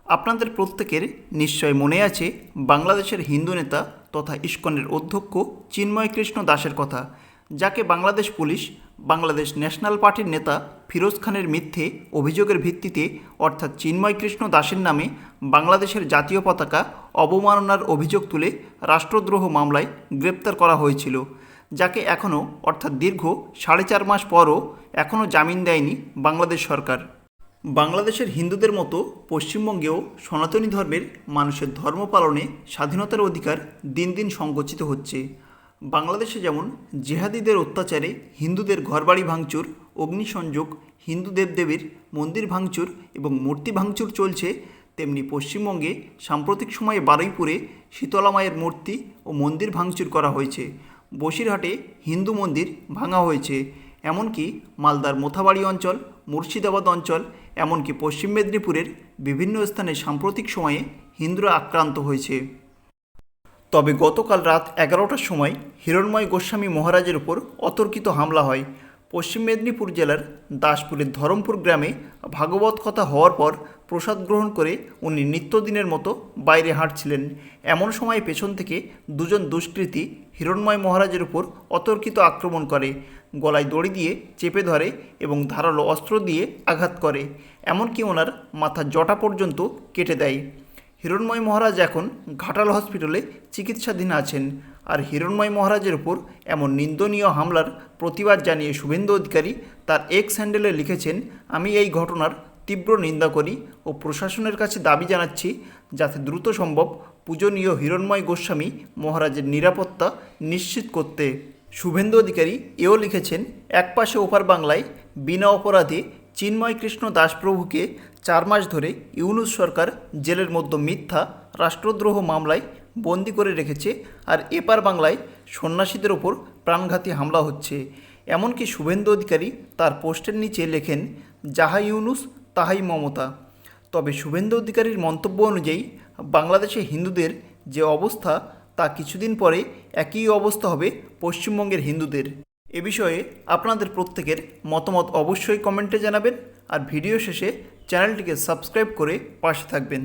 আপনাদের প্রত্যেকের নিশ্চয় মনে আছে বাংলাদেশের হিন্দু নেতা তথা ইস্কনের অধ্যক্ষ চিন্ময় কৃষ্ণ দাসের কথা, যাকে বাংলাদেশ পুলিশ বাংলাদেশ ন্যাশনাল পার্টির নেতা ফিরোজ খানের মিথ্যে অভিযোগের ভিত্তিতে অর্থাৎ চিন্ময় কৃষ্ণ দাসের নামে বাংলাদেশের জাতীয় পতাকা অবমাননার অভিযোগ তুলে রাষ্ট্রদ্রোহ মামলায় গ্রেপ্তার করা হয়েছিল, যাকে এখনও অর্থাৎ দীর্ঘ 4.5 মাস পরও এখনও জামিন দেয়নি বাংলাদেশ সরকার। বাংলাদেশের হিন্দুদের মতো পশ্চিমবঙ্গেও সনাতনী ধর্মের মানুষের ধর্ম পালনে স্বাধীনতার অধিকার দিন দিন সংকুচিত হচ্ছে। বাংলাদেশে যেমন জেহাদিদের অত্যাচারে হিন্দুদের ঘরবাড়ি ভাঙচুর, অগ্নিসংযোগ, হিন্দু দেবদেবীর মন্দির ভাঙচুর এবং মূর্তি ভাঙচুর চলছে, তেমনি পশ্চিমবঙ্গে সাম্প্রতিক সময়ে বারুইপুরে শীতলা মায়ের মূর্তি ও মন্দির ভাঙচুর করা হয়েছে। বসিরহাটে হিন্দু মন্দির ভাঙা হয়েছে। এমনকি মালদার মোথাবাড়ি অঞ্চল, মুর্শিদাবাদ অঞ্চল, এমনকি পশ্চিম মেদিনীপুরের বিভিন্ন স্থানে সাম্প্রতিক সময়ে হিন্দুরা আক্রান্ত হয়েছে। তবে গতকাল রাত 11টার সময় হিরণ্ময় গোস্বামী মহারাজের উপর অতর্কিত হামলা হয়। পশ্চিম মেদিনীপুর জেলার দাসপুরের ধরমপুর গ্রামে ভাগবত কথা হওয়ার পর প্রসাদ গ্রহণ করে উনি নিত্যদিনের মতো বাইরে হাঁটছিলেন। এমন সময় পেছন থেকে দুজন দুষ্কৃতী হিরণ্ময় মহারাজের উপর অতর্কিত আক্রমণ করে, গলায় দড়ি দিয়ে চেপে ধরে এবং ধারালো অস্ত্র দিয়ে আঘাত করে, এমনকি ওনার মাথার জটা পর্যন্ত কেটে দেয়। হিরণ্ময় মহারাজ এখন ঘাটাল হসপিটালে চিকিৎসাধীন আছেন। আর হিরণ্ময় মহারাজের উপর এমন নিন্দনীয় হামলার প্রতিবাদ জানিয়ে শুভেন্দু অধিকারী তার এক্স হ্যান্ডেলে লিখেছেন, আমি এই ঘটনার তীব্র নিন্দা করি ও প্রশাসনের কাছে দাবি জানাচ্ছি যাতে দ্রুত সম্ভব পূজনীয় হিরণ্ময় গোস্বামী মহারাজের নিরাপত্তা নিশ্চিত করতে। শুভেন্দু অধিকারী এও লিখেছেন, একপাশে ওপার বাংলায় বিনা অপরাধে চিন্ময় কৃষ্ণ দাস প্রভুকে 4 মাস ধরে ইউনূস সরকার জেলের মধ্যে মিথ্যা রাষ্ট্রদ্রোহ মামলায় বন্দি করে রেখেছে, আর এপার বাংলায় সন্ন্যাসীদের ওপর প্রাণঘাতী হামলা হচ্ছে। এমনকি শুভেন্দু অধিকারী তার পোস্টের নিচে লেখেন, যাহা ইউনূস তাহাই মমতা। তবে শুভেন্দু অধিকারীর মন্তব্য অনুযায়ী বাংলাদেশে হিন্দুদের যে অবস্থা, তা কিছুদিন পরে একই অবস্থা হবে পশ্চিমবঙ্গের হিন্দুদের। এ বিষয়ে আপনাদের প্রত্যেকের মতামত অবশ্যই কমেন্টে জানাবেন, আর ভিডিও শেষে চ্যানেলটিকে সাবস্ক্রাইব করে পাশে থাকবেন।